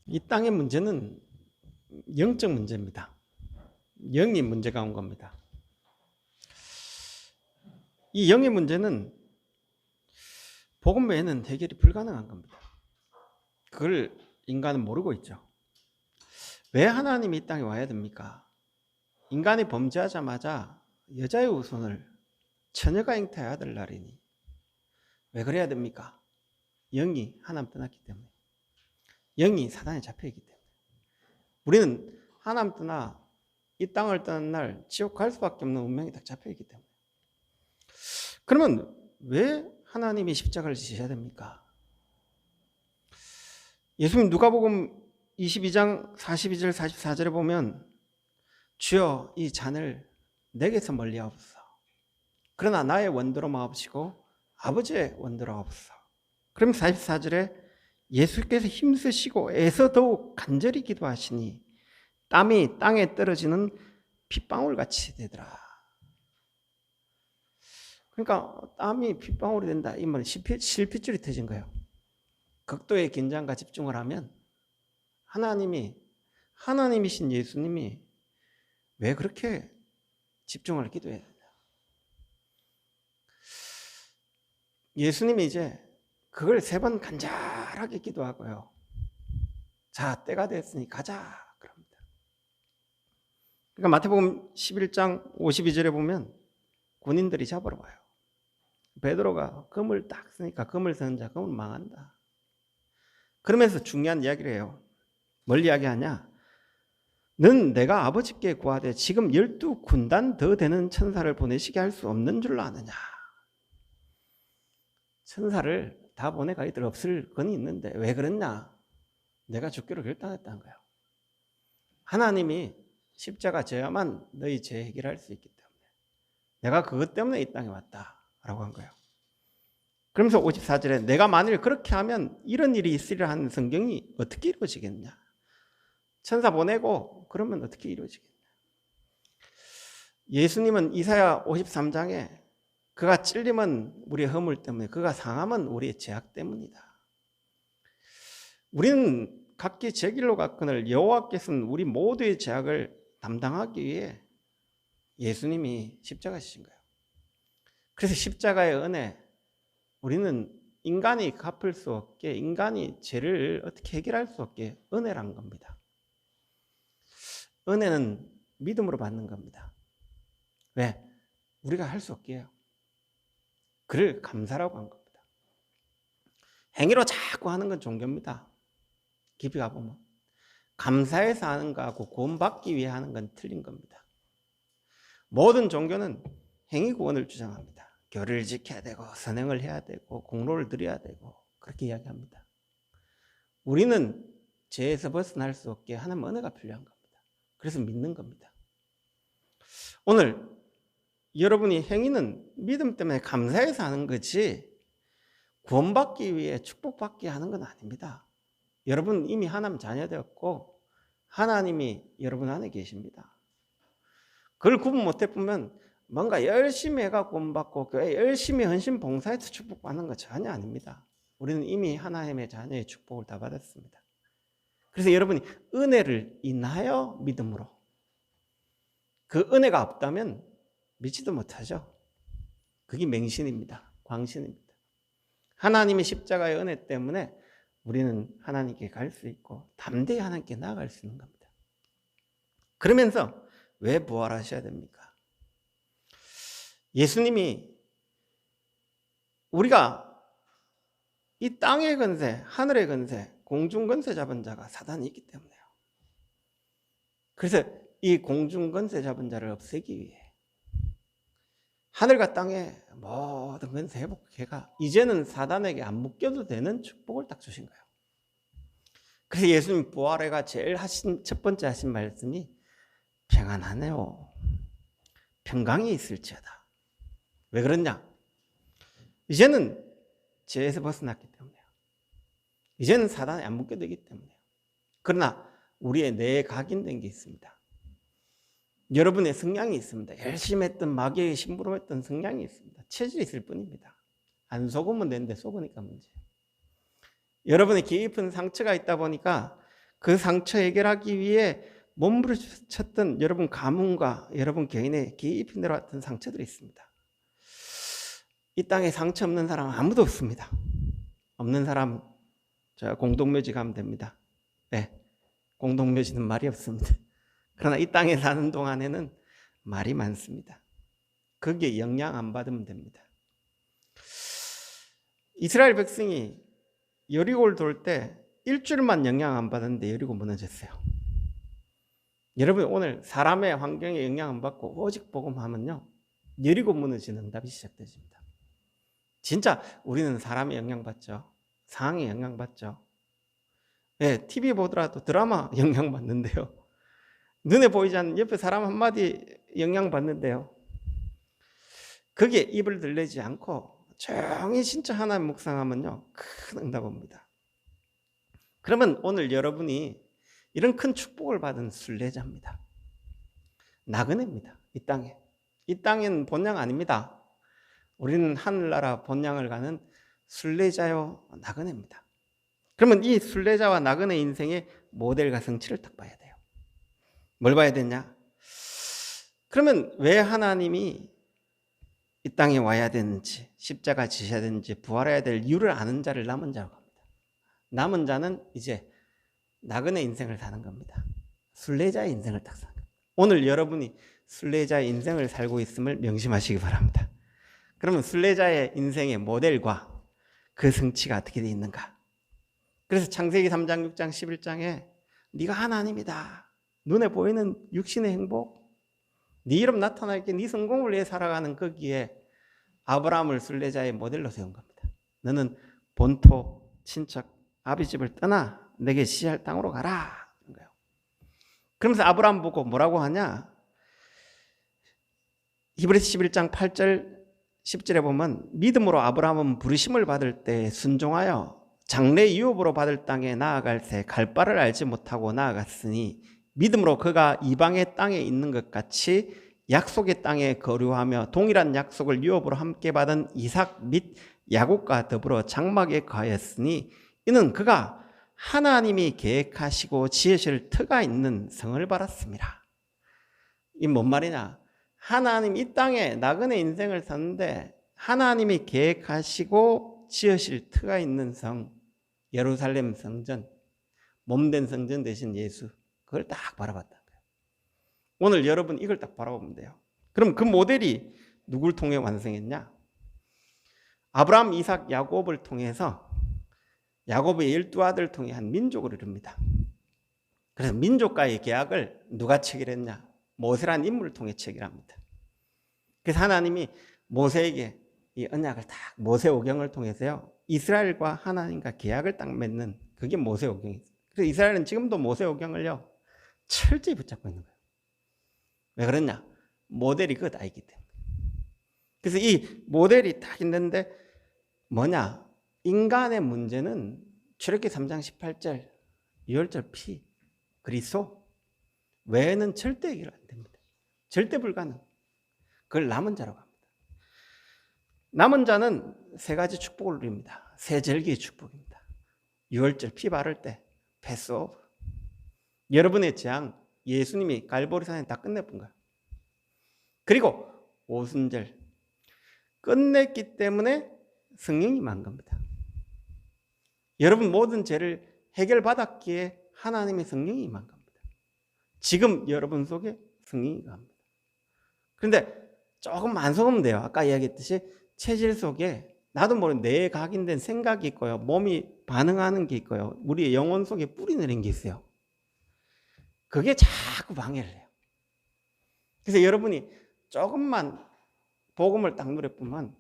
이 땅의 문제는 영적 문제입니다. 영이 문제가 온 겁니다. 이 영의 문제는 복음 외에는 해결이 불가능한 겁니다. 그걸 인간은 모르고 있죠. 왜 하나님이 이 땅에 와야 됩니까? 인간이 범죄하자마자 여자의 후손을 처녀가 잉태해야 될 날이니 왜 그래야 됩니까? 영이 하나님 떠났기 때문에, 영이 사단에 잡혀있기 때문에. 우리는 하나님 떠나 이 땅을 떠난 날 지옥 갈 수밖에 없는 운명이 딱 잡혀있기 때문에. 그러면 왜 하나님이 십자가를 지셔야 됩니까? 예수님 누가복음 22장 42절 44절에 보면 주여 이 잔을 내게서 멀리하옵소서. 그러나 나의 원대로 마옵시고 아버지의 원대로 하옵소서. 그럼 44절에 예수께서 힘쓰시고 애써 더욱 간절히 기도하시니 땀이 땅에 떨어지는 핏방울같이 되더라. 그러니까 땀이 핏방울이 된다. 이 말은 실핏줄이 터진 거예요. 극도의 긴장과 집중을 하면 하나님이신 예수님이 왜 그렇게 집중을 기도해야 되냐. 예수님이 이제 그걸 3번 간절하게 기도하고요. 자, 때가 됐으니 가자. 그럽니다. 그러니까 마태복음 11장 52절에 보면 군인들이 잡으러 와요. 베드로가 검을 딱 쓰니까 검을 쓰는 자 검은 망한다. 그러면서 중요한 이야기를 해요. 뭘 이야기하냐? 는 내가 아버지께 구하되 지금 12군단 더 되는 천사를 보내시게 할 수 없는 줄로 아느냐. 천사를 다 보내가 이들 없을 건이 있는데 왜 그랬냐? 내가 죽기로 결단했다는 거예요. 하나님이 십자가 져야만 너희 죄 해결할 수 있기 때문에 내가 그것 때문에 이 땅에 왔다라고 한 거예요. 그러면서 54절에 내가 만일 그렇게 하면 이런 일이 있으리라 하는 성경이 어떻게 이루어지겠냐? 천사 보내고 그러면 어떻게 이루어지겠냐? 예수님은 이사야 53장에 그가 찔림은 우리의 허물 때문에, 그가 상함은 우리의 죄악 때문이다. 우리는 각기 제 길로 갔거늘 여호와께서는 우리 모두의 죄악을 담당하기 위해 예수님이 십자가 지신 거예요. 그래서 십자가의 은혜, 우리는 인간이 갚을 수 없게, 인간이 죄를 어떻게 해결할 수 없게 은혜란 겁니다. 은혜는 믿음으로 받는 겁니다. 왜? 우리가 할 수 없게 해요. 그를 감사라고 한 겁니다. 행위로 자꾸 하는 건 종교입니다. 깊이 가보면 감사해서 하는 거하고 구원받기 위해 하는 건 틀린 겁니다. 모든 종교는 행위 구원을 주장합니다. 교리를 지켜야 되고 선행을 해야 되고 공로를 드려야 되고 그렇게 이야기합니다. 우리는 죄에서 벗어날 수 없게 하나님 은혜가 필요한 겁니다. 그래서 믿는 겁니다. 오늘 여러분이 행위는 믿음 때문에 감사해서 하는 거지 구원받기 위해 축복받기 하는 건 아닙니다. 여러분 이미 하나님 자녀 되었고 하나님이 여러분 안에 계십니다. 그걸 구분 못해 보면 뭔가 열심히 해가 구원받고 교회 열심히 헌신 봉사해서 축복받는 거 전혀 아닙니다. 우리는 이미 하나님의 자녀의 축복을 다 받았습니다. 그래서 여러분이 은혜를 인하여 믿음으로, 그 은혜가 없다면 믿지도 못하죠. 그게 맹신입니다. 광신입니다. 하나님의 십자가의 은혜 때문에 우리는 하나님께 갈 수 있고 담대히 하나님께 나아갈 수 있는 겁니다. 그러면서 왜 부활하셔야 됩니까? 예수님이 우리가 이 땅의 권세, 하늘의 권세, 공중 권세 잡은 자가 사단이 있기 때문에요. 그래서 이 공중 권세 잡은 자를 없애기 위해 하늘과 땅의 모든 권세 회복해가 이제는 사단에게 안 묶여도 되는 축복을 딱 주신 거예요. 그래서 예수님 부활해가 제일 첫 번째 하신 말씀이 평안하네요. 평강이 있을지어다. 왜 그러냐? 이제는 죄에서 벗어났기 때문에요. 이제는 사단에 안 묶여되기 때문에요. 그러나 우리의 뇌에 각인된 게 있습니다. 여러분의 성향이 있습니다. 열심히 했던 마귀에게 심부름했던 성향이 있습니다. 체질이 있을 뿐입니다. 안 속으면 되는데 속으니까 문제예요. 여러분의 깊은 상처가 있다 보니까 그 상처 해결하기 위해 몸부림쳤던 여러분 가문과 여러분 개인의 깊이 내려왔던 상처들이 있습니다. 이 땅에 상처 없는 사람 아무도 없습니다. 없는 사람 저 공동묘지 가면 됩니다. 네, 공동묘지는 말이 없습니다. 그러나 이 땅에 사는 동안에는 말이 많습니다. 거기에 영향 안 받으면 됩니다. 이스라엘 백성이 여리고를 돌 때 일주일만 영향 안 받았는데 여리고 무너졌어요. 여러분 오늘 사람의 환경에 영향 안 받고 오직 복음하면요 여리고 무너지는 응답이 시작되십니다. 진짜 우리는 사람의 영향 받죠. 상황에 영향 받죠. 네, TV 보더라도 드라마 영향 받는데요. 눈에 보이지 않는 옆에 사람 한마디 영향 받는데요. 거기에 입을 들리지 않고 조용히 진짜 하나님 묵상하면요 큰 응답 옵니다. 그러면 오늘 여러분이 이런 큰 축복을 받은 순례자입니다. 나그네입니다. 이 땅엔 본향 아닙니다. 우리는 하늘나라 본향을 가는 순례자요 나그네입니다. 그러면 이 순례자와 나그네 인생의 모델과 성취를 딱 봐야 돼요. 뭘 봐야 되냐? 그러면 왜 하나님이 이 땅에 와야 되는지, 십자가 지셔야 되는지, 부활해야 될 이유를 아는 자를 남은 자라고 합니다. 남은 자는 이제 나그네 인생을 사는 겁니다. 순례자의 인생을 딱 사는 겁니다. 오늘 여러분이 순례자의 인생을 살고 있음을 명심하시기 바랍니다. 그러면 순례자의 인생의 모델과 그 성취가 어떻게 되어 있는가? 그래서 창세기 3장, 6장, 11장에 네가 하나님이다. 눈에 보이는 육신의 행복, 네 이름 나타나게 네 성공을 위해 살아가는 거기에 아브라함을 순례자의 모델로 세운 겁니다. 너는 본토, 친척, 아비 집을 떠나 내게 시할 땅으로 가라. 그러면서 아브라함 보고 뭐라고 하냐? 히브리서 11장 8절 10절에 보면 믿음으로 아브라함은 부르심을 받을 때 순종하여 장래 유업으로 받을 땅에 나아갈 새 갈 바를 알지 못하고 나아갔으니 믿음으로 그가 이방의 땅에 있는 것 같이 약속의 땅에 거류하며 동일한 약속을 유업으로 함께 받은 이삭 및 야곱과 더불어 장막에 거하였으니 이는 그가 하나님이 계획하시고 지으실 터가 있는 성을 받았습니다. 이 뭔 말이냐? 하나님 이 땅에 나그네 인생을 사는데 하나님이 계획하시고 지으실 터가 있는 성, 예루살렘 성전, 몸된 성전 대신 예수, 그걸 딱 바라봤다는 거예요. 오늘 여러분 이걸 딱 바라보면 돼요. 그럼 그 모델이 누굴 통해 완성했냐? 아브라함, 이삭, 야곱을 통해서 야곱의 12아들 통해 한 민족을 이룹니다. 그래서 민족과의 계약을 누가 체결했냐? 모세라는 인물을 통해 체결합니다. 그래서 하나님이 모세에게 이 언약을 딱 모세오경을 통해서요 이스라엘과 하나님과 계약을 딱 맺는 그게 모세오경이에요. 그래서 이스라엘은 지금도 모세오경을요 철저히 붙잡고 있는 거예요. 왜 그러냐? 모델이 그것 아니기 때문에. 그래서 이 모델이 딱 있는데 뭐냐? 인간의 문제는 출애굽기 3장 18절 유월절 피 그리스도 외에는 절대 해결 안 됩니다. 절대 불가능. 그걸 남은 자라고 합니다. 남은 자는 세 가지 축복을 누립니다. 세 절기의 축복입니다. 유월절 피 바를 때 패스오브. 여러분의 재앙 예수님이 갈보리산에 다 끝내본 거예요. 그리고 오순절 끝냈기 때문에 성령이 임한 겁니다. 여러분 모든 죄를 해결받았기에 하나님의 성령이 임한 겁니다. 지금 여러분 속에 성령이 갑니다. 그런데 조금 안 속으면 돼요. 아까 이야기했듯이 체질 속에 나도 모르는 내 각인된 생각이 있고요. 몸이 반응하는 게 있고요. 우리의 영혼 속에 뿌리 내린 게 있어요. 그게 자꾸 방해를 해요. 그래서 여러분이 조금만 복음을 딱 누려보면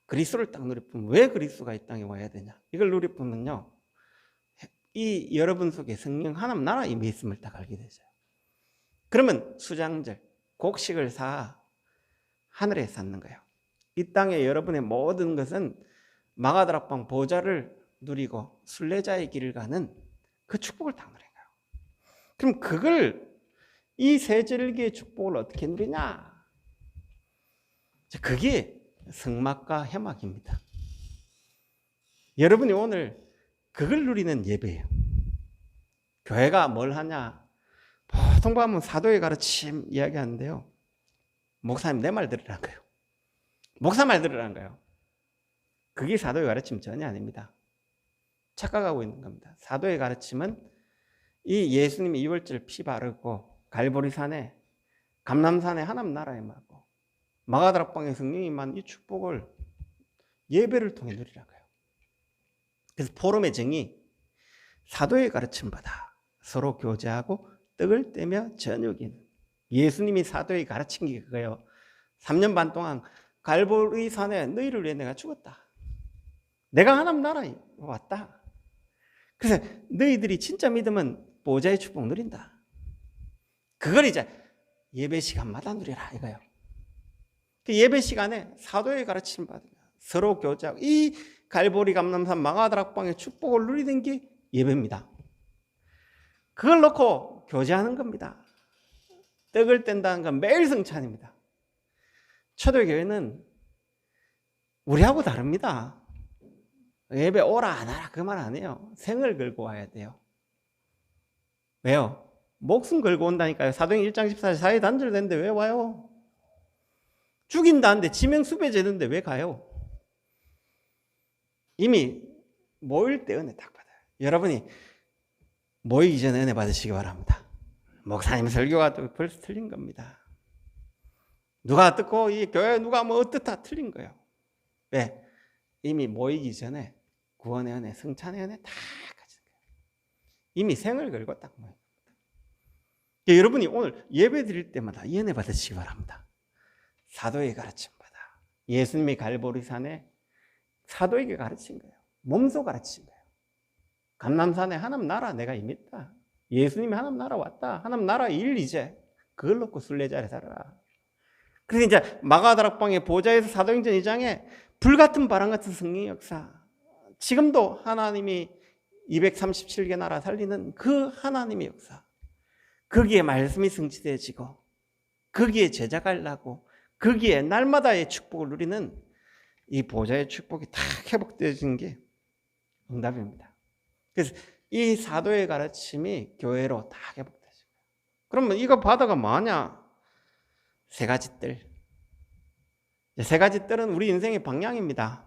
그리스도를 딱 누려보면 왜 그리스도가 이 땅에 와야 되냐? 이걸 누려보면요. 이 여러분 속에 성령 하나님 나라 임해 있음을 딱 알게 되죠. 그러면 수장절, 곡식을 사 하늘에 쌓는 거예요. 이 땅에 여러분의 모든 것은 마가다락방 보좌를 누리고 순례자의 길을 가는 그 축복을 딱 누린 거예요. 그럼 그걸 이 세 절기의 축복을 어떻게 누리냐? 그게 성막과 회막입니다. 여러분이 오늘 그걸 누리는 예배예요. 교회가 뭘 하냐? 보통 보면 사도의 가르침 이야기하는데요. 목사님 내 말 들으라는 거예요. 목사 말 들으라는 거예요. 그게 사도의 가르침 전혀 아닙니다. 착각하고 있는 겁니다. 사도의 가르침은 이 예수님이 이월절 피 바르고 갈보리산에 감람산에 하나님 나라에 임하고 마가다락방에 성령이 임한 이 축복을 예배를 통해 누리라고요. 그래서 포럼의 정의 사도의 가르침 받아 서로 교제하고 떡을 떼며 저녁인 예수님이 사도의 가르친 게 그거예요. 3년 반 동안 갈보리산에 너희를 위해 내가 죽었다. 내가 하나님 나라에 왔다. 그래서 너희들이 진짜 믿으면 보좌의 축복 누린다. 그걸 이제 예배 시간마다 누리라 이거예요. 그 예배 시간에 사도의 가르침 받으며 서로 교제하고 이 갈보리 감람산 마가다락방의 축복을 누리는 게 예배입니다. 그걸 놓고 교제하는 겁니다. 떡을 뗀다는 건 매일 성찬입니다. 초대교회는 우리하고 다릅니다. 예배 오라 안 하라 그 말 안 해요. 생을 걸고 와야 돼요. 왜요? 목숨 걸고 온다니까요. 사도행 1장 14절 사회 단절됐는데 왜 와요? 죽인다는데 지명수배제는데 왜 가요? 이미 모일 때 은혜 딱 받아요. 여러분이 모이기 전에 은혜 받으시기 바랍니다. 목사님 설교가 또 벌써 틀린 겁니다. 누가 듣고 이 교회 누가 뭐 어떻다 틀린 거예요. 왜? 이미 모이기 전에 구원의 은혜, 성찬의 은혜 다 가진 거예요. 이미 생을 걸고 딱 모여요. 여러분이 오늘 예배 드릴 때마다 이 은혜 받으시기 바랍니다. 사도의 가르침 받아. 예수님이 갈보리산에 사도에게 가르친 거예요. 몸소 가르친 거예요. 감람산에 하나님 나라 내가 임했다. 예수님이 하나님 나라 왔다. 하나님 나라 일 이제 그걸 놓고 순례자를 살아라. 그래서 이제 마가다락방의 보좌에서 사도행전 2장에 불같은 바람 같은 성령의 역사. 지금도 하나님이 237개 나라 살리는 그 하나님의 역사. 거기에 말씀이 성취되어지고 거기에 제자가 일하고 거기에 날마다의 축복을 누리는 이 보좌의 축복이 다 회복되어지는 게 응답입니다. 그래서 이 사도의 가르침이 교회로 다 회복되죠. 그러면 이거 바다가 뭐냐? 세 가지 뜰. 세 가지 뜰은 우리 인생의 방향입니다.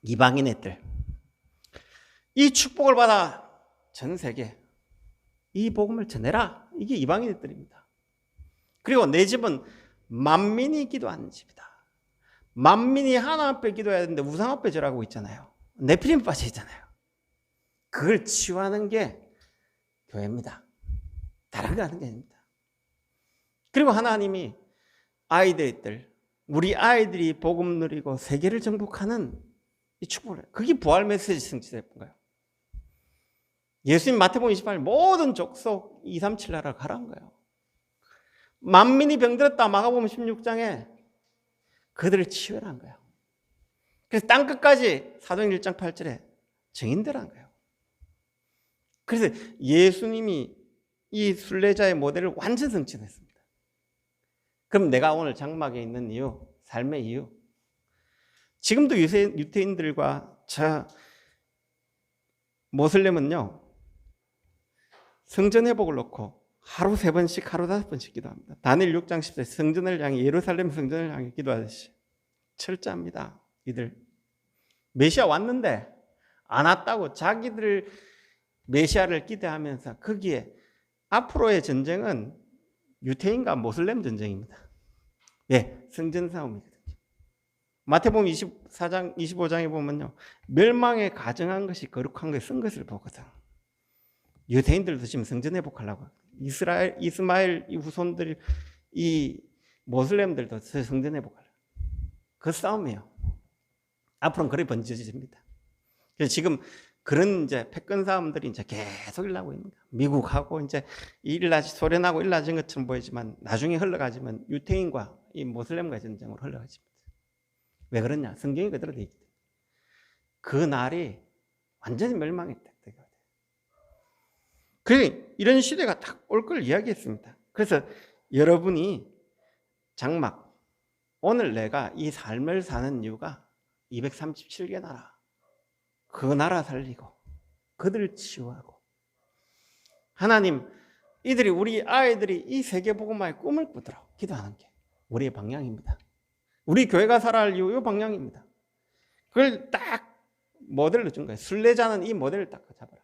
이방인의 뜰. 이 축복을 받아 전 세계 이 복음을 전해라. 이게 이방인의 뜰입니다. 그리고 내 집은 만민이 기도하는 집이다. 만민이 하나님 앞에 기도해야 되는데 우상 앞에 절하고 있잖아요. 네피림 빠져 있잖아요. 그걸 치유하는 게 교회입니다. 다른 거 하는 게 아닙니다. 그리고 하나님이 아이들의 뜰, 우리 아이들이 복음 누리고 세계를 정복하는 이 축복을, 그게 부활 메시지 성취된 거예요. 예수님 마태복음 28일 모든 족속 237 나라 가라는 거예요. 만민이 병들었다 마가복음 16장에 그들을 치유하라는 거예요. 그래서 땅끝까지 사도행 1장 8절에 증인되라는 거예요. 그래서 예수님이 이 순례자의 모델을 완전 성취했습니다. 그럼 내가 오늘 장막에 있는 이유, 삶의 이유, 지금도 유태인들과 저 모슬렘은요 성전 회복을 놓고 하루 3번씩 하루 5번씩 기도합니다. 다니엘 6장 10절 성전을 향해 예루살렘 성전을 향해 기도하듯이 철저합니다. 이들 메시아 왔는데 안 왔다고 자기들 메시아를 기대하면서 거기에 앞으로의 전쟁은 유태인과 모슬렘 전쟁입니다. 예, 성전 싸움이거든요. 마태복음 24장 25장에 보면요 멸망에 가정한 것이 거룩한 것에 쓴 것을 보거든. 유대인들도 지금 성전 회복하려고 이스마엘 이 후손들 이 모슬렘들도 성전 회복하려고 그 싸움이에요. 앞으로는 그래 번져집니다. 그래서 지금 그런 이제 패권 싸움들이 이제 계속 일어나고 있는 거예요. 미국하고 이제 소련하고 일어나진 것처럼 보이지만 나중에 흘러가지만 유태인과 이 모슬렘과의 전쟁으로 흘러가집니다. 왜 그러냐? 성경이 그대로 돼 있기 때문에. 그 날이 완전히 멸망했다. 그래서 이런 시대가 딱 올 걸 이야기했습니다. 그래서 여러분이 장막, 오늘 내가 이 삶을 사는 이유가 237개 나라, 그 나라 살리고 그들을 치유하고 하나님, 우리 아이들이 이 세계복음화의 꿈을 꾸도록 기도하는 게 우리의 방향입니다. 우리 교회가 살아야 할 이 방향입니다. 그걸 딱 모델로 준 거예요. 순례자는 이 모델을 딱 잡아라.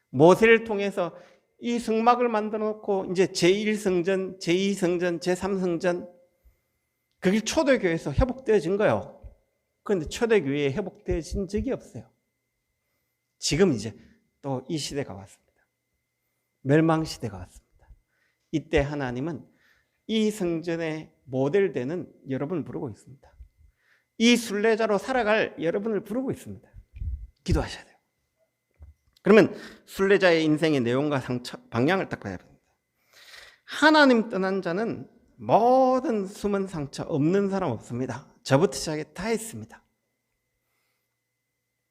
모세를 통해서 이 성막을 만들어 놓고 이제 제1성전, 제2성전, 제3성전, 그게 초대교회에서 회복되어진 거예요. 그런데 초대교회에 회복되어진 적이 없어요. 지금 이제 또 이 시대가 왔습니다. 멸망시대가 왔습니다. 이때 하나님은 이 성전의 모델되는 여러분을 부르고 있습니다. 이 순례자로 살아갈 여러분을 부르고 있습니다. 기도하셔야 돼요. 그러면 순례자의 인생의 내용과 방향을 딱 봐야 됩니다. 하나님 떠난 자는 모든 숨은 상처 없는 사람 없습니다. 저부터 시작해 다 있습니다.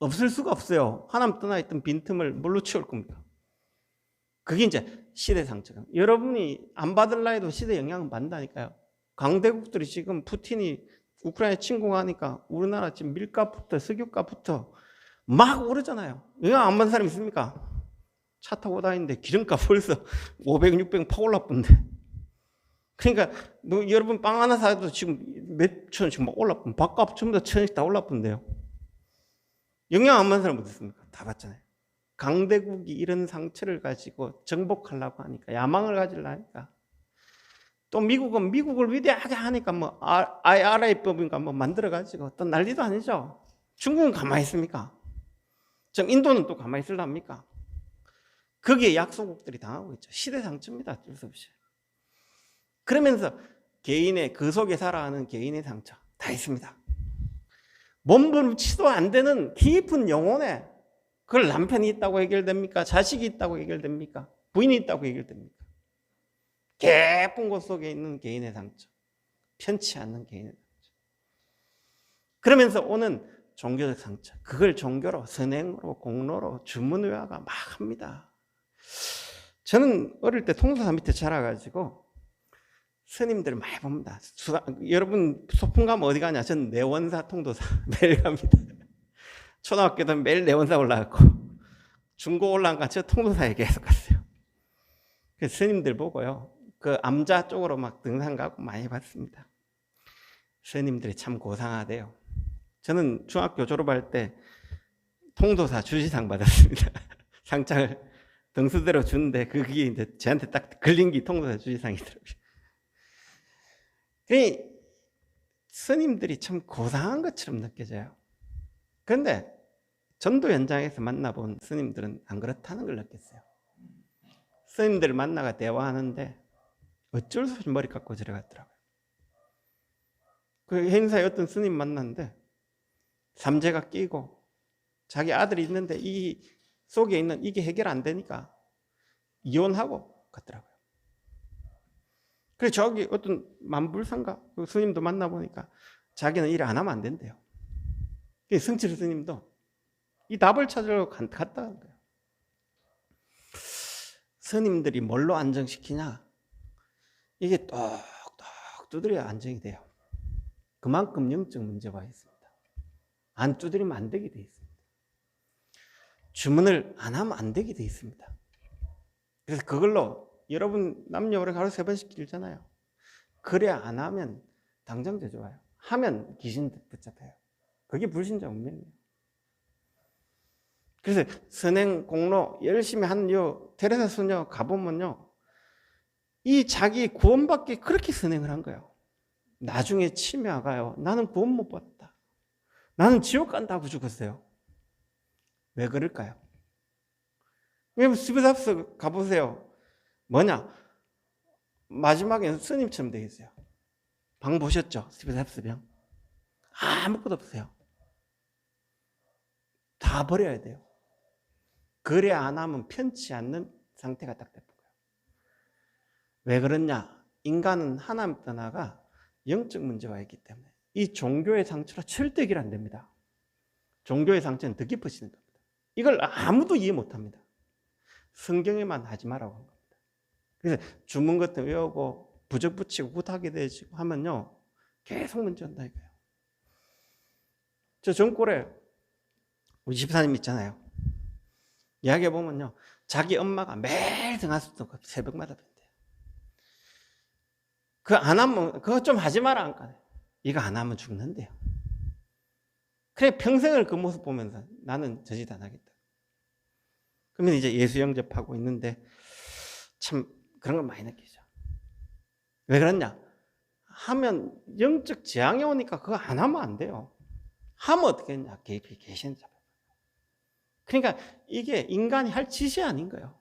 없을 수가 없어요. 하나님 떠나 있던 빈틈을 뭘로 채울 겁니까? 그게 이제 시대 상처가. 여러분이 안 받을라 해도 시대 영향을 받는다니까요. 강대국들이 지금 푸틴이 우크라이나 침공하니까 우리나라 지금 밀값부터 석유값부터 막 오르잖아요. 영향 안 받는 사람 있습니까? 차 타고 다니는데 기름값 벌써 500, 600 팍 올랐던데. 그러니까 뭐 여러분 빵 하나 사도 지금 몇 천원씩 막 올랐던, 밥값 전부 다 천원씩 다 올랐던데요. 영향 안 받는 사람 어디 있습니까? 다 받잖아요. 강대국이 이런 상처를 가지고 정복하려고 하니까, 야망을 가지려 하니까, 또 미국은 미국을 위대하게 하니까 뭐 IRA법인가 뭐 만들어가지고 또 난리도 아니죠. 중국은 가만히 있습니까? 지금 인도는 또 가만히 있으랍니까? 거기에 약소국들이 당하고 있죠. 시대 상처입니다. 어쩔 수 없이. 그러면서 개인의, 그 속에 살아가는 개인의 상처 다 있습니다. 몸부림치도 안 되는 깊은 영혼에, 그걸 남편이 있다고 해결됩니까? 자식이 있다고 해결됩니까? 부인이 있다고 해결됩니까? 깊은 곳 속에 있는 개인의 상처, 편치 않는 개인의 상처. 그러면서 오는 종교적 상처, 그걸 종교로, 선행으로, 공로로, 주문외화가 막 합니다. 저는 어릴 때 통도사 밑에 자라가지고 스님들 많이 봅니다. 여러분 소풍 가면 어디 가냐? 저는 내원사 통도사 매일 갑니다. 초등학교 때 매일 내원사 올라갔고, 중고 올라간 저 통도사에 계속 갔어요. 그 스님들 보고요, 그 암자 쪽으로 막 등산 가고 많이 봤습니다. 스님들이 참 고상하대요. 저는 중학교 졸업할 때 통도사 주지상 받았습니다. 상장을 등수대로 주는데 그게 이제 저한테 딱 걸린 게 통도사 주지상이더라고요. 스님들이 참 고상한 것처럼 느껴져요. 그런데 전도 현장에서 만나본 스님들은 안 그렇다는 걸 느꼈어요. 스님들 만나가 대화하는데 어쩔 수 없이 머리 깎고 들어갔더라고요. 그 행사에 어떤 스님 만났는데 삼재가 끼고 자기 아들이 있는데 이 속에 있는 이게 해결 안 되니까 이혼하고 갔더라고요. 그래서 저기 어떤 만불상가 그 스님도 만나보니까 자기는 일 안 하면 안 된대요. 성칠 스님도 이 답을 찾으러 갔다는 거예요. 스님들이 뭘로 안정시키냐? 이게 똑똑 두드려야 안정이 돼요. 그만큼 영적 문제가 있습니다. 안 두드리면 안 되게 돼 있습니다. 주문을 안 하면 안 되게 돼 있습니다. 그래서 그걸로 여러분 남녀를 하루 3번씩 길잖아요. 그래 안 하면 당장 저주와요. 하면 귀신 붙잡혀요. 그게 불신자 운명이에요. 그래서 선행 공로 열심히 한 요 테레사 소녀 가보면요, 이 자기 구원받기 그렇게 선행을 한 거예요. 나중에 치매가요, 나는 구원 못 받았다, 나는 지옥 간다고 죽었어요. 왜 그럴까요? 왜냐면 스비답스 가보세요. 뭐냐? 마지막에는 스님처럼 되어 있어요. 방 보셨죠? 스비답스 병. 아무것도 없어요. 다 버려야 돼요. 그래 안 하면 편치 않는 상태가 딱 되는 거예요. 왜 그러냐? 인간은 하나님 떠나가 영적 문제가 있기 때문에 이 종교의 상처로 절대 해결 안 됩니다. 종교의 상처는 더 깊어지는 겁니다. 이걸 아무도 이해 못합니다. 성경에만 하지 말라고 한 겁니다. 그래서 주문 같은 거 외우고 부적 붙이고 굿하게 되시고 하면요, 계속 문제 온다 이거예요. 저 전골에 우리 집사님 있잖아요. 이야기해 보면요, 자기 엄마가 매일 등하수도 새벽마다 뵌대요. 그거 안 하면, 그거 좀 하지 마라 하니까 이거 안 하면 죽는데요. 그래 평생을 그 모습 보면서 나는 저 짓 안 하겠다. 그러면 이제 예수 영접하고 있는데 참 그런 걸 많이 느끼죠. 왜 그러냐? 하면 영적 재앙이 오니까 그거 안 하면 안 돼요. 하면 어떻게 했냐? 개입이 계시는 자. 그러니까 이게 인간이 할 짓이 아닌 거예요.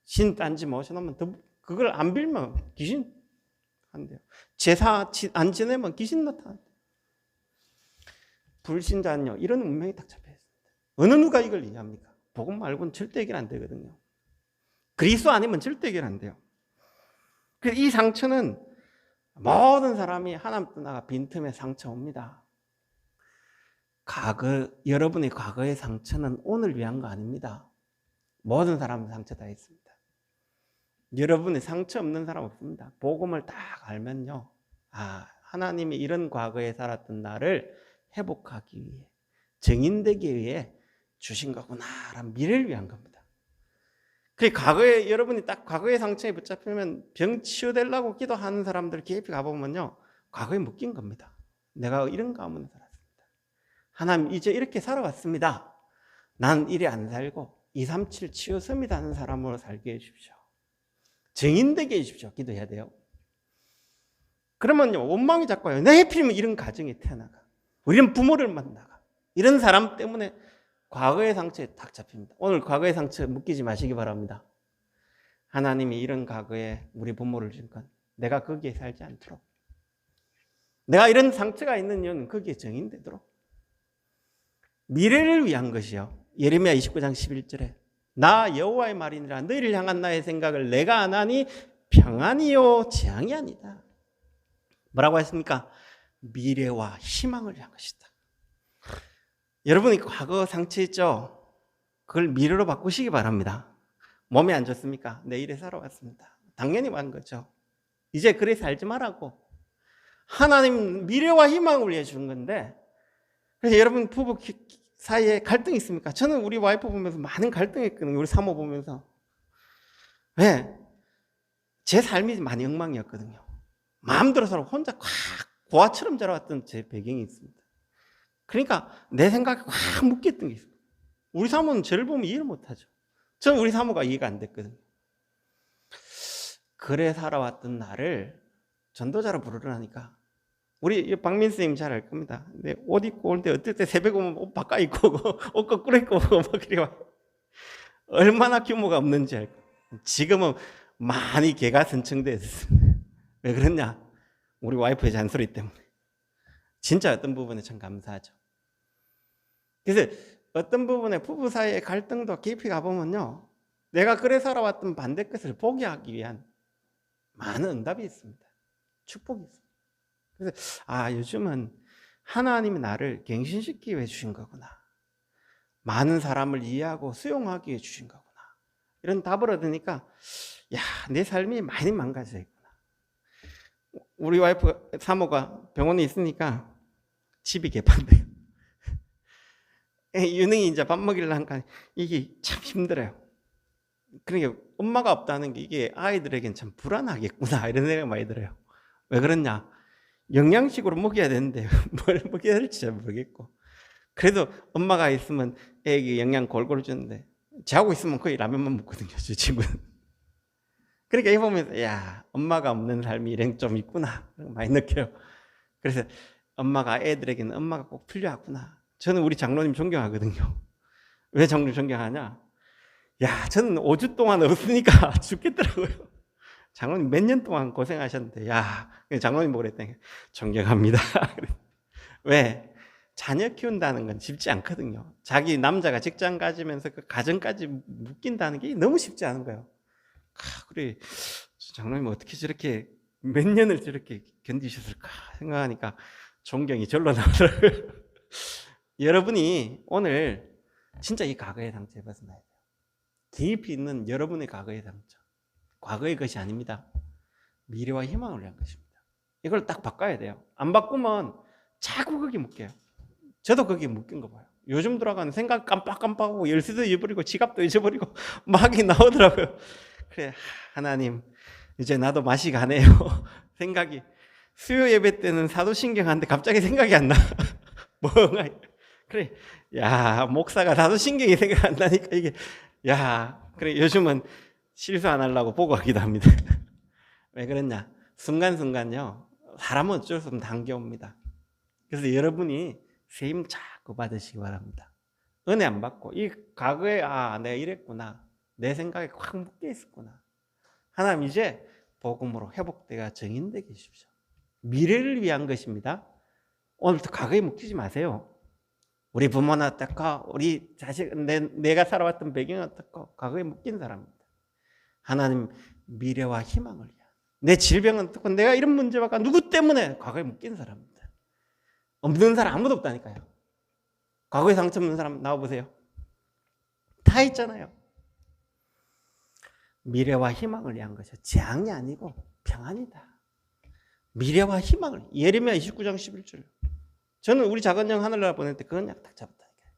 신 딴지 모셔놓으면 그걸 안 빌면 귀신 한대요. 제사 안 지내면 귀신 나타난대요. 불신자는요, 이런 운명이 딱 잡혀 있습니다. 어느 누가 이걸 이해합니까? 복음 말고는 절대 해결 안 되거든요. 그리스도 아니면 절대 해결 안 돼요. 그래서 이 상처는 모든 사람이 하나님 떠나가 빈틈에 상처 옵니다. 여러분의 과거의 상처는 오늘 위한 거 아닙니다. 모든 사람은 상처 다 있습니다. 여러분의 상처 없는 사람 없습니다. 복음을 딱 알면요, 하나님이 이런 과거에 살았던 나를 회복하기 위해, 증인되기 위해 주신 거구나 라는 미래를 위한 겁니다. 과거에 여러분이 딱 과거의 상처에 붙잡히면 병 치유되려고 기도하는 사람들 깊이 가보면요, 과거에 묶인 겁니다. 내가 이런 가문에 살았습니다. 하나님 이제 이렇게 살아왔습니다. 난 이래 안 살고 237 치유섭니다 하는 사람으로 살게 해주십시오. 증인되게 해주십시오. 기도해야 돼요. 그러면요, 원망이 자꾸 와요. 내 하필이면 이런 가정에 태어나가, 이런 부모를 만나가, 이런 사람 때문에 과거의 상처에 딱 잡힙니다. 오늘 과거의 상처에 묶이지 마시기 바랍니다. 하나님이 이런 과거에 우리 부모를 준 건 내가 거기에 살지 않도록, 내가 이런 상처가 있는 이유는 거기에 증인되도록, 미래를 위한 것이요. 예레미야 29장 11절에 나 여호와의 말이니라 너희를 향한 나의 생각을 내가 안 하니 평안이요 재앙이 아니다. 뭐라고 했습니까? 미래와 희망을 위한 것이다. 여러분이 과거 상처 있죠? 그걸 미래로 바꾸시기 바랍니다. 몸이 안 좋습니까? 내일에 살아왔습니다. 당연히 완 거죠. 이제 그래 살지 말라고. 하나님 미래와 희망을 위해 준 건데, 그래서 여러분 부부 사이에 갈등이 있습니까? 저는 우리 와이프 보면서 많은 갈등이 있거든요. 우리 사모 보면서. 왜? 제 삶이 많이 엉망이었거든요. 마음대로 살고 혼자 꽉 고아처럼 자라왔던 제 배경이 있습니다. 그러니까 내 생각에 확 묶였던 게 있습니다. 우리 사모는 저를 보면 이해를 못하죠. 저는 우리 사모가 이해가 안 됐거든요. 그래 살아왔던 나를 전도자로 부르라니까. 우리 박민 선생님 잘 알 겁니다. 근데 옷 입고 올 때 어떨 때 새벽 오면 옷 바꿔 입고 오고 옷 거꾸로 입고 오고 막 그래요. 얼마나 규모가 없는지 알고. 지금은 많이 개가 선청되어 있습니다. 왜 그러냐? 우리 와이프의 잔소리 때문에. 진짜 어떤 부분에 참 감사하죠. 그래서 어떤 부분에 부부 사이의 갈등도 깊이 가보면요, 내가 그래 살아왔던 반대 것을 포기하기 위한 많은 응답이 있습니다. 축복이 있습니다. 그래서 요즘은 하나님이 나를 갱신시키기 위해 주신 거구나. 많은 사람을 이해하고 수용하기 위해 주신 거구나. 이런 답을 얻으니까 내 삶이 많이 망가져 있구나. 우리 와이프 사모가 병원에 있으니까 집이 개판돼요. 유능이 이제 밥 먹이려고 하니까 이게 참 힘들어요. 그러니까 엄마가 없다는 게 이게 아이들에겐 참 불안하겠구나 이런 생각이 많이 들어요. 왜 그러냐? 영양식으로 먹여야 되는데 뭘 먹여야 될지 잘 모르겠고, 그래도 엄마가 있으면 애에게 영양 골고루 주는데 저하고 있으면 거의 라면만 먹거든요, 저 친구는. 그러니까 이 보면서 엄마가 없는 삶이 이런 좀 있구나 많이 느껴요. 그래서 엄마가 애들에게는 엄마가 꼭 필요하구나. 저는 우리 장로님 존경하거든요. 왜 장로님 존경하냐? 저는 5주 동안 없으니까 죽겠더라고요. 장로님 몇 년 동안 고생하셨는데, 장로님 보고 그랬더니 존경합니다. 왜? 자녀 키운다는 건 쉽지 않거든요. 자기 남자가 직장 가지면서 그 가정까지 묶인다는 게 너무 쉽지 않은 거예요. 그래, 장로님 어떻게 저렇게 몇 년을 저렇게 견디셨을까 생각하니까 존경이 절로 나오더라고요. 여러분이 오늘 진짜 이 과거의 상처에 벗어나야 돼요. 깊이 있는 여러분의 과거의 상처. 과거의 것이 아닙니다. 미래와 희망을 위한 것입니다. 이걸 딱 바꿔야 돼요. 안 바꾸면 자꾸 거기 묶여요. 저도 거기에 묶인 거 봐요. 요즘 돌아가는 생각 깜빡깜빡하고 열쇠도 잊어버리고 지갑도 잊어버리고 막이 나오더라고요. 그래, 하나님 이제 나도 맛이 가네요. 생각이 수요 예배 때는 사도신경하는데 갑자기 생각이 안 나. 뭐가 그래, 야 목사가 사도신경이 생각 안 나니까 이게 야 그래 요즘은 실수 안 하려고 보고 하기도 합니다. 왜 그랬냐? 순간순간요 사람은 어쩔 수 없으면 당겨옵니다. 그래서 여러분이 세임 자꾸 받으시기 바랍니다. 은혜 안 받고 이 과거에 내가 이랬구나, 내 생각에 확 묶여 있었구나. 하나님 이제 복음으로 회복되가 정인되게 해주십시오. 미래를 위한 것입니다. 오늘부터 과거에 묶이지 마세요. 우리 부모는 어떻고 우리 자식 내가 살아왔던 배경은 어떻고 과거에 묶인 사람입니다. 하나님 미래와 희망을 위한, 내 질병은 어떻고 내가 이런 문제와 누구 때문에 과거에 묶인 사람입니다. 없는 사람 아무도 없다니까요. 과거에 상처 없는 사람 나와보세요. 다 있잖아요. 미래와 희망을 위한 것이요 재앙이 아니고 평안이다. 미래와 희망을, 예레미야 29장 11절. 저는 우리 작은 형 하늘나라 보낼 때 그건 딱 잡았다니까요.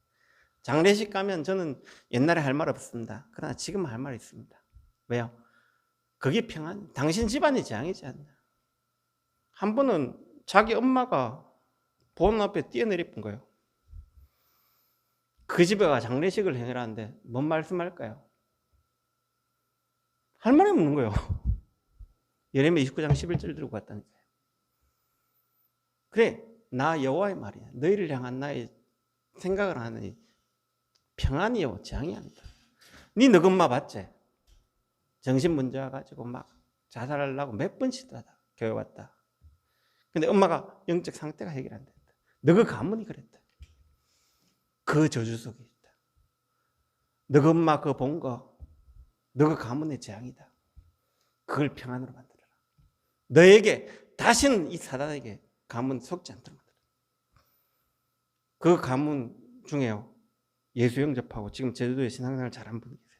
장례식 가면 저는 옛날에 할 말 없습니다. 그러나 지금 할 말 있습니다. 왜요? 그게 평안, 당신 집안이 재앙이지 않냐. 한 번은 자기 엄마가 보는 앞에 뛰어내릴 본 거예요. 그 집에 가 장례식을 행하는데 뭔 말씀할까요? 할 말이 없는 거예요. 예레미야 29장 11절 들고 갔다니까요. 그래, 나 여호와의 말이야. 너희를 향한 나의 생각을 하는 평안이요 재앙이 아니다. 네 너금마 봤지? 정신 문제 와가지고 막 자살하려고 몇 번 시도하다 교회 왔다. 근데 엄마가 영적 상태가 해결 안 된다. 너그 가문이 그랬다. 그 저주 속에 있다. 너그 엄마 그 본 거, 너그 가문의 재앙이다. 그걸 평안으로 만들어라. 너에게 다시는 이 사단에게 가문 속지 않도록 만들어라. 그 가문 중에요 예수 영접하고 지금 제주도에 신앙생활 잘한 분이 계세요.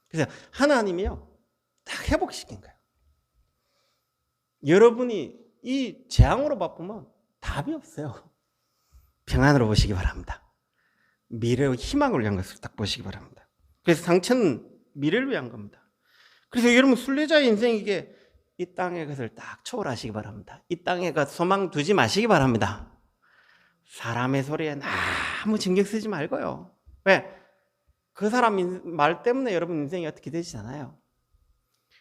그래서 하나님이요 딱 회복시킨 거예요. 여러분이 이 재앙으로 바쁘면 답이 없어요. 평안으로 보시기 바랍니다. 미래의 희망을 위한 것을 딱 보시기 바랍니다. 그래서 상처는 미래를 위한 겁니다. 그래서 여러분 순례자의 인생이게 이 땅의 것을 딱 초월하시기 바랍니다. 이 땅의 것 소망 두지 마시기 바랍니다. 사람의 소리에 아무 신경 쓰지 말고요. 왜? 그 사람 말 때문에 여러분 인생이 어떻게 되지 않아요.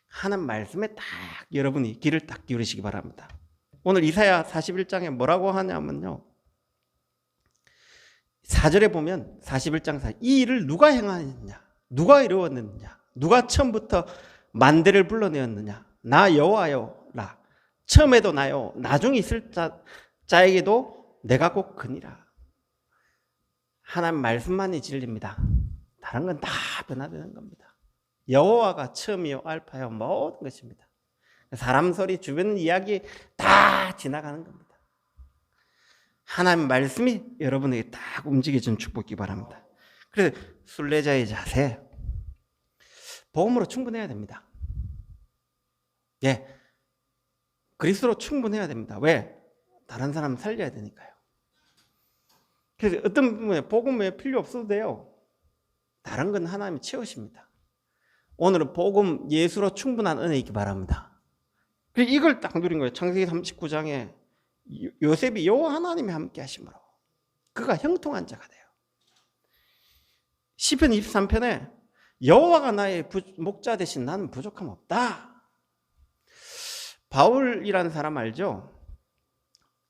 하나님 말씀에 딱 여러분이 귀를 딱 기울이시기 바랍니다. 오늘 이사야 41장에 뭐라고 하냐면요. 4절에 보면 41장 4절 이 일을 누가 행하였느냐? 누가 이루었느냐? 누가 처음부터 만대를 불러내었느냐? 나 여호와여라. 처음에도 나요. 나중에 있을 자에게도 내가 곧 그니라. 하나님 말씀만이 진리입니다. 다른 건 다 변화되는 겁니다. 여호와가 처음이요 알파요 모든 것입니다. 사람 소리 주변 이야기 다 지나가는 겁니다. 하나님 말씀이 여러분에게 딱 움직여주는 축복이 바랍니다. 그래서 순례자의 자세 복음으로 충분해야 됩니다. 예, 그리스도로 충분해야 됩니다. 왜? 다른 사람 살려야 되니까요. 그래서 어떤 부분에 복음에 필요 없어도 돼요. 다른 건 하나님이 채우십니다. 오늘은 복음 예수로 충분한 은혜 있기 바랍니다. 그래서 이걸 딱 누린 거예요. 창세기 39장에 요셉이 여호와 하나님이 함께 하심으로 그가 형통한 자가 돼요. 시편 23편에 여호와가 나의 목자 대신 나는 부족함 없다. 바울이라는 사람 알죠?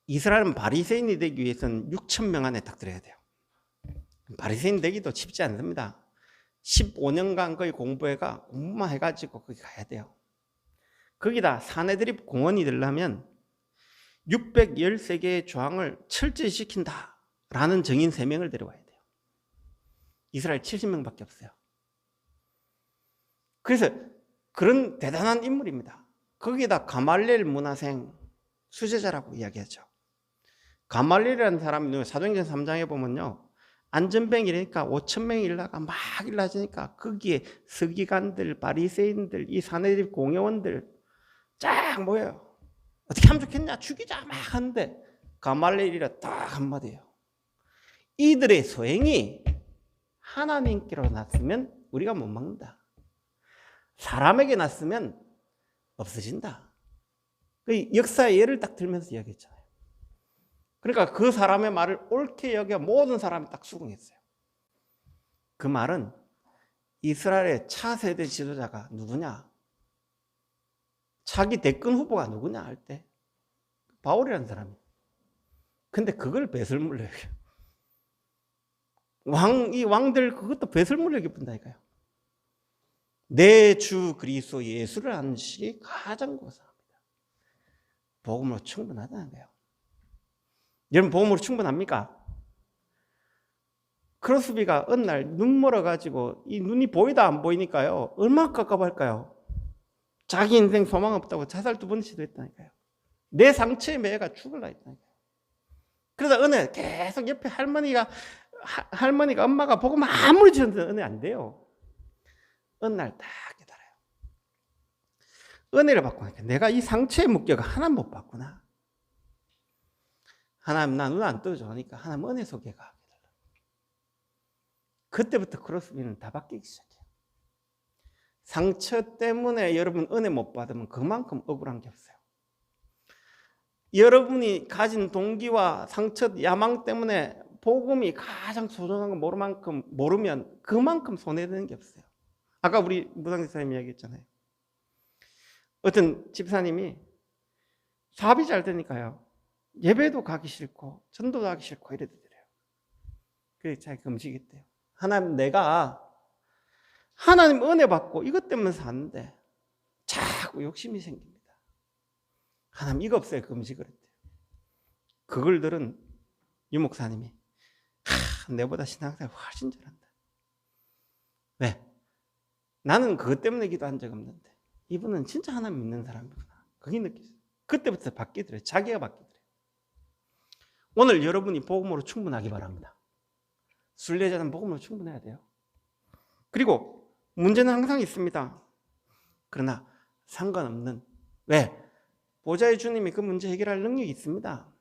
이스라엘은 바리새인이 되기 위해서는 6,000명 안에 딱 들어야 돼요. 바리새인 되기도 쉽지 않습니다. 15년간 거의 공부만 해가지고 거기 가야 돼요. 거기다 사내들이 공원이 되려면 613개의 조항을 철저히 지킨다라는 정인 3명을 데려와야 돼요. 이스라엘 70명밖에 없어요. 그래서 그런 대단한 인물입니다. 거기다 가말리엘 문화생 수제자라고 이야기하죠. 가말리엘이라는 사람이 사도행전 3장에 보면요. 안전병이라니까 5,000명이 일나가 막 일나지니까 거기에 서기관들, 바리새인들, 이 사내들 공회원들 쫙 모여요. 어떻게 하면 좋겠냐? 죽이자 막 하는데 가말리엘이라 딱 한마디예요. 이들의 소행이 하나님께로 났으면 우리가 못 막는다. 사람에게 났으면 없어진다. 그 역사의 예를 딱 들면서 이야기했잖아요. 그러니까 그 사람의 말을 옳게 여겨 모든 사람이 딱 수긍했어요. 그 말은 이스라엘의 차세대 지도자가 누구냐? 차기 대권 후보가 누구냐 할 때 바울이라는 사람이. 근데 그걸 배설물로 여겨. 이 왕들 그것도 배설물로 여겨본다니까요. 내 주 그리스도 예수를 아는 것이 가장 고사합니다. 복음으로 충분하다는 거예요. 여러분 복음으로 충분합니까? 크로스비가 어느 날 눈 멀어가지고 이 눈이 보이다 안 보이니까요. 얼마나 깝깝할까요? 자기 인생 소망 없다고 자살 2번 시도했다니까요. 내 상처에 매여가 죽을라 했다니까요. 그래서 은혜 계속 옆에 할머니가 엄마가 보고 아무리 지었는데 은혜 안 돼요. 어느 날 딱 깨달아요. 은혜를 받고 나니까 내가 이 상처의 목적을 하나님 못 봤구나. 하나님 나 눈 안 떠줘 하니까 하나님 은혜 속에 가게 달라. 그때부터 크로스비는 다 바뀌기 시작해요. 상처 때문에 여러분 은혜 못 받으면 그만큼 억울한 게 없어요. 여러분이 가진 동기와 상처, 야망 때문에 복음이 가장 소중한 거 모르면 그만큼 손해되는 게 없어요. 아까 우리 무당집사님이 이야기했잖아요. 어떤 집사님이 사업이 잘 되니까요. 예배도 가기 싫고 전도도 하기 싫고 이래더래요. 그래서 자기 금식했대요. 하나님 내가 하나님 은혜 받고 이것 때문에 사는데 자꾸 욕심이 생깁니다. 하나님 이거 없어요. 금식을 했대요. 그걸 들은 유 목사님이 내보다 신앙생활 훨씬 잘한다. 왜? 나는 그것 때문에 기도한 적 없는데 이분은 진짜 하나님 믿는 사람이구나. 그게 느껴져요. 그때부터 바뀌더래요. 자기가 바뀌더래요. 오늘 여러분이 복음으로 충분하기 바랍니다. 순례자는 복음으로 충분해야 돼요. 그리고 문제는 항상 있습니다. 그러나 상관없는 왜? 보좌의 주님이 그 문제 해결할 능력이 있습니다.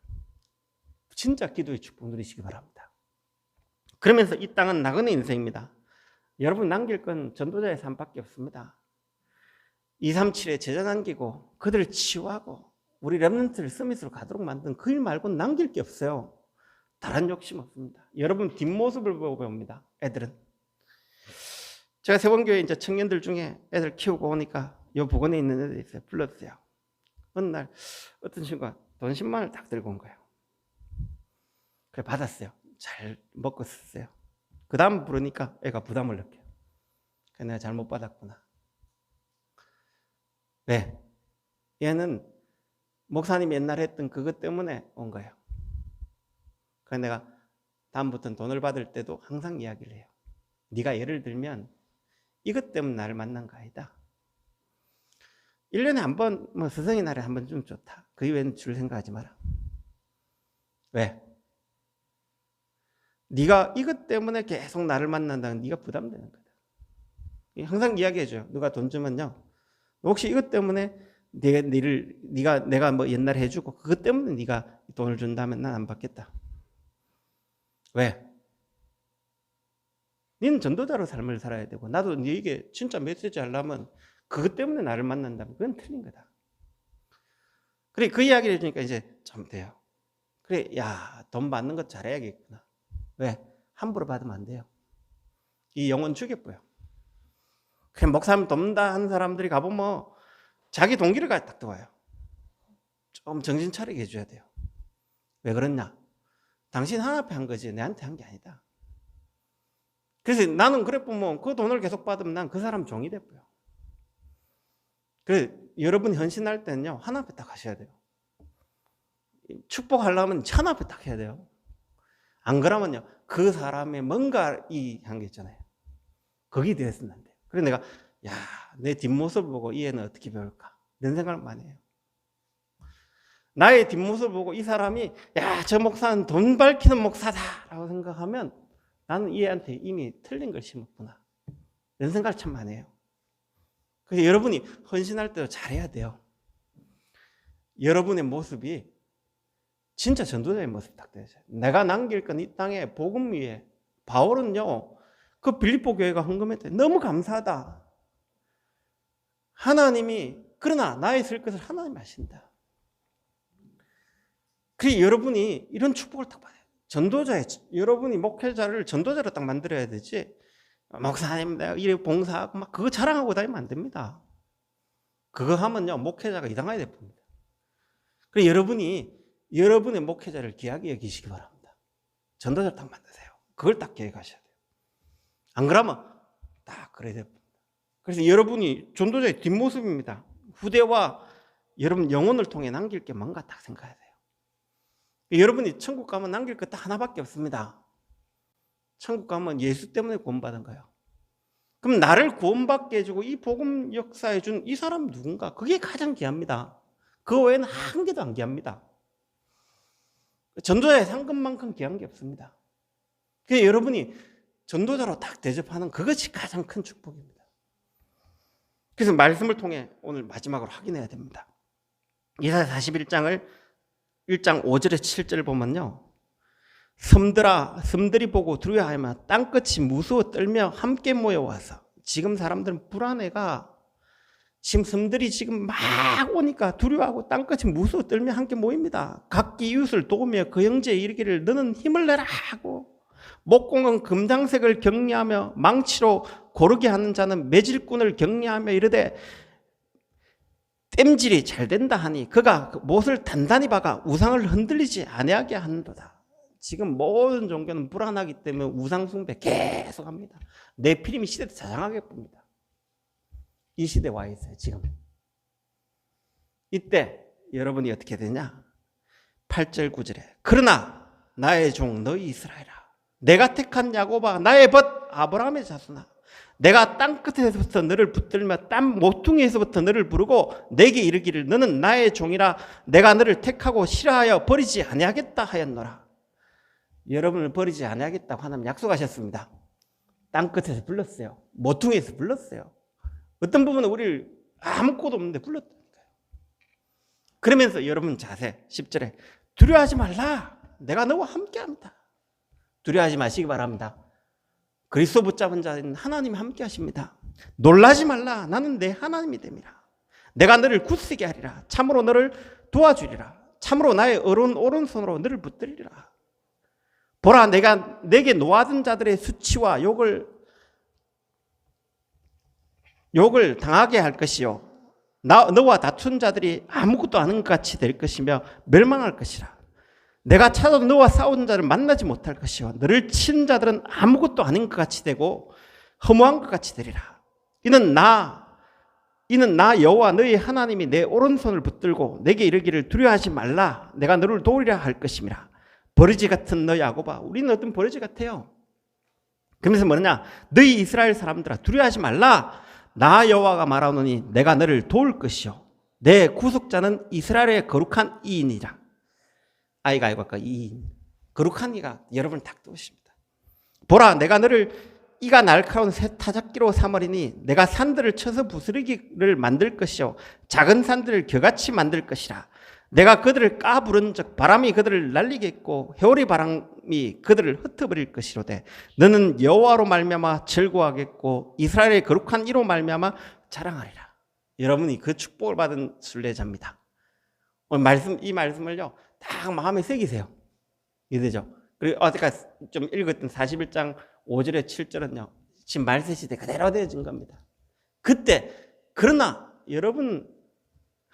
진짜 기도의 축복 누리시기 바랍니다. 그러면서 이 땅은 나그네 인생입니다. 여러분 남길 건 전도자의 삶밖에 없습니다. 237에 제자 남기고 그들을 치유하고 우리 렘넌트를 서밋으로 가도록 만든 그 일 말고는 남길 게 없어요. 다른 욕심 없습니다. 여러분 뒷모습을 보고 배웁니다. 애들은. 제가 세원교회 이제 청년들 중에 애들 키우고 오니까 요 부근에 있는 애들이 있어요. 불렀어요. 어느 날 어떤 친구가 돈 10만 원을 딱 들고 온 거예요. 그래 받았어요. 잘 먹고 썼어요. 그 다음 부르니까 애가 부담을 느껴요. 그래 내가 잘못 받았구나. 왜? 얘는 목사님이 옛날에 했던 그것 때문에 온 거예요. 그래서 내가 다음부터는 돈을 받을 때도 항상 이야기를 해요. 네가 예를 들면 이것 때문에 나를 만난 거 아니다. 1년에 한 번, 스승의 날에 한 번 좀 좋다. 그 이외에는 줄 생각하지 마라. 왜? 네가 이것 때문에 계속 나를 만난다면 네가 부담되는 거다. 항상 이야기해줘요. 누가 돈 주면요. 혹시 이것 때문에 내가 뭐 옛날에 해주고 그것 때문에 네가 돈을 준다면 난 안 받겠다. 왜? 너는 전도자로 삶을 살아야 되고 나도 너에게 진짜 메시지 하려면 그것 때문에 나를 만난다면 그건 틀린 거다. 그래 그 이야기를 해주니까 이제 좀 돼요. 그래 야 돈 받는 것 잘해야겠구나. 왜? 함부로 받으면 안 돼요. 이 영혼 죽여버려. 그냥 목사님 돕는다 하는 사람들이 가보면 자기 동기를 딱 들어와요. 좀 정신 차리게 해줘야 돼요. 왜 그러냐? 당신 하나님께 한 거지 내한테 한 게 아니다. 그래서 나는 그래 보면 그 돈을 계속 받으면 난 그 사람 종이 돼버려. 그래 여러분 헌신할 때는요 하나님 앞에 딱 하셔야 돼요. 축복하려면 하나님 앞에 딱 해야 돼요. 안 그러면요 그 사람의 뭔가 한 게 있잖아요. 거기 대해서는 안 돼요. 그래서 내가 내 뒷모습을 보고 이 애는 어떻게 배울까 이런 생각을 많이 해요. 나의 뒷모습을 보고 이 사람이 저 목사는 돈 밝히는 목사다라고 생각하면 나는 이 애한테 이미 틀린 걸 심었구나 이런 생각을 참 많이 해요. 그래서 여러분이 헌신할 때도 잘해야 돼요. 여러분의 모습이 진짜 전도자의 모습 딱 되죠. 내가 남길 건 이 땅에 복음 위에. 바울은요, 그 빌립보 교회가 헌금했대. 너무 감사하다. 하나님이, 그러나 나의 쓸 것을 하나님이 하신다. 그래서 여러분이 이런 축복을 딱 받아요. 전도자의, 여러분이 목회자를 전도자로 딱 만들어야 되지. 목사님, 내가 이래 봉사하고 막 그거 자랑하고 다니면 안 됩니다. 그거 하면요, 목회자가 이상하게 됩니다. 그래서 여러분의 목회자를 귀하게 여기시기 바랍니다. 전도자를 딱 만드세요. 그걸 딱 계획하셔야 돼요. 안 그러면 딱 그래야 됩니다. 그래서 여러분이 전도자의 뒷모습입니다. 후대와 여러분 영혼을 통해 남길 게 뭔가 딱 생각해야 돼요. 여러분이 천국 가면 남길 것 딱 하나밖에 없습니다. 천국 가면 예수 때문에 구원받은 거예요. 그럼 나를 구원받게 해주고 이 복음 역사해 준 이 사람 누군가? 그게 가장 귀합니다. 그 외에는 한 개도 안 귀합니다. 전도자의 상급만큼 귀한 게 없습니다. 그래서 여러분이 전도자로 딱 대접하는 그것이 가장 큰 축복입니다. 그래서 말씀을 통해 오늘 마지막으로 확인해야 됩니다. 이사야 41장을 1장 5절에 7절을 보면요. 섬들이 보고 두려워하며 땅끝이 무서워 떨며 함께 모여와서, 지금 사람들은 불안해가, 지금 섬들이 지금 막 오니까 두려워하고 땅끝이 무서워 떨며 함께 모입니다. 각기 이웃을 도우며 그 형제에 이르기를 너는 힘을 내라 하고, 목공은 금장색을 격려하며 망치로 고르게 하는 자는 매질꾼을 격려하며 이르되 땜질이 잘 된다 하니 그가 못을 단단히 박아 우상을 흔들리지 아니하게 하는도다. 지금 모든 종교는 불안하기 때문에 우상 숭배 계속합니다. 네피림이 시대를 자장하게 봅니다. 이 시대에 와 있어요. 지금 이때 여러분이 어떻게 되냐? 8절 9절에 그러나 나의 종 너희 이스라엘아, 내가 택한 야곱아, 나의 벗 아브라함의 자손아, 내가 땅끝에서부터 너를 붙들며 땅 모퉁이에서부터 너를 부르고 내게 이르기를 너는 나의 종이라, 내가 너를 택하고 싫어하여 버리지 아니하겠다 하였노라. 여러분을 버리지 아니하겠다고 하나님 약속하셨습니다. 땅끝에서 불렀어요. 모퉁이에서 불렀어요. 어떤 부분은 우리를 아무것도 없는데 불렀다니까요. 그러면서 여러분 자세 10절에 두려워하지 말라, 내가 너와 함께합니다. 두려워하지 마시기 바랍니다. 그리스도 붙잡은 자는 하나님이 함께 하십니다. 놀라지 말라, 나는 내 하나님이 됨이라. 내가 너를 굳세게 하리라. 참으로 너를 도와주리라. 참으로 나의 오른손으로 너를 붙들리라. 보라, 내가 내게 노하던 자들의 수치와 욕을 당하게 할 것이요, 너와 다툰 자들이 아무것도 아닌 것 같이 될 것이며 멸망할 것이라. 내가 찾아도 너와 싸우는 자를 만나지 못할 것이요, 너를 치는 자들은 아무것도 아닌 것 같이 되고 허무한 것 같이 되리라. 이는 나 여호와 너희 하나님이 내 오른손을 붙들고 내게 이르기를 두려워하지 말라, 내가 너를 도우리라 할 것임이라. 버러지 같은 너 야곱아, 우리는 어떤 버러지 같아요. 그러면서 뭐냐? 너희 이스라엘 사람들아, 두려워하지 말라, 나 여호와가 말하노니 내가 너를 도울 것이요, 내 구속자는 이스라엘의 거룩한 이인이라. 아이가 아까 이인, 거룩한 이가 여러분을 딱 도우십니다. 보라, 내가 너를 이가 날카로운 새 타작기로 삼으리니 내가 산들을 쳐서 부스러기를 만들 것이요, 작은 산들을 겨같이 만들 것이라. 내가 그들을 까부른 적 바람이 그들을 날리겠고 회오리 바람이 그들을 흩어버릴 것이로되 너는 여호와로 말미암아 즐거워하겠고 이스라엘의 거룩한 이로 말미암아 자랑하리라. 여러분이 그 축복을 받은 순례자입니다. 오늘 이 말씀을요 딱 마음에 새기세요. 이해되죠? 그리고 어제까 좀 읽었던 41장 5절에 7절은요 지금 말세시대 그대로 되어진 겁니다. 그때 그러나 여러분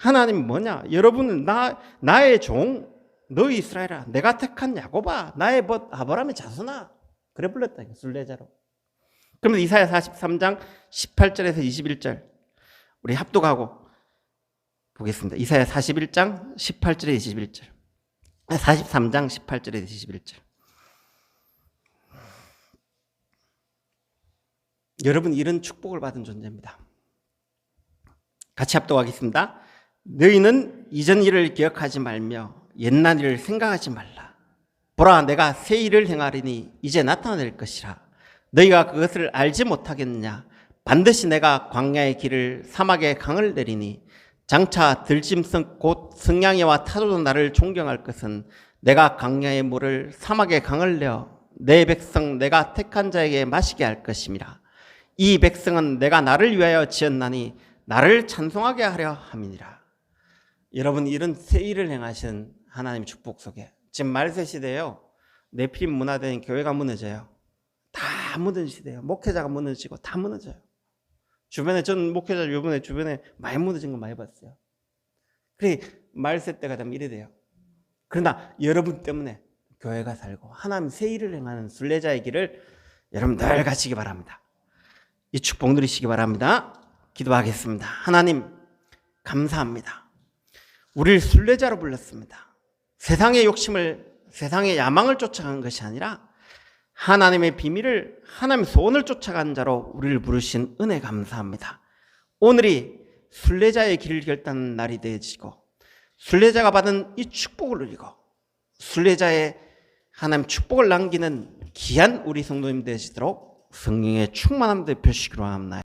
하나님은 뭐냐? 여러분은 나의 종 너희 이스라엘아, 내가 택한 야곱아, 나의 벗 아브라함의 자손아, 그래 불렀다. 순례자로. 그러면 이사야 43장 18절에서 21절 우리 합독하고 보겠습니다. 이사야 41장 18절에 21절, 43장 18절에 21절. 여러분 이런 축복을 받은 존재입니다. 같이 합독하겠습니다. 너희는 이전 일을 기억하지 말며 옛날 일을 생각하지 말라. 보라, 내가 새 일을 행하리니 이제 나타낼 것이라. 너희가 그것을 알지 못하겠느냐? 반드시 내가 광야의 길을 사막의 강을 내리니 장차 들짐승 곧 승냥이와 타조도 나를 존경할 것은 내가 강야의 물을 사막의 강을 내어 내 백성 내가 택한 자에게 마시게 할 것임이라. 이 백성은 내가 나를 위하여 지었나니 나를 찬송하게 하려 함이니라. 여러분, 이런 새 일을 행하신 하나님의 축복 속에 지금 말세 시대에요, 네피림 문화된 교회가 무너져요. 다 무너진 시대예요. 목회자가 무너지고 다 무너져요. 주변에, 전 목회자 이번에 주변에 많이 무너진 거 많이 봤어요. 그래, 말세 때가 되면 이래 돼요. 그러나 여러분 때문에 교회가 살고 하나님 새 일을 행하는 순례자의 길을 여러분 늘 가시기 바랍니다. 이 축복 누리시기 바랍니다. 기도하겠습니다. 하나님 감사합니다. 우리를 순례자로 불렀습니다. 세상의 욕심을, 세상의 야망을 쫓아간 것이 아니라 하나님의 비밀을, 하나님의 소원을 쫓아간 자로 우리를 부르신 은혜 감사합니다. 오늘이 순례자의 길을 결단하는 날이 되어지고 순례자가 받은 이 축복을 누리고 순례자의 하나님 축복을 남기는 귀한 우리 성도님 되시도록 성령의 충만함 되시기로 합니다.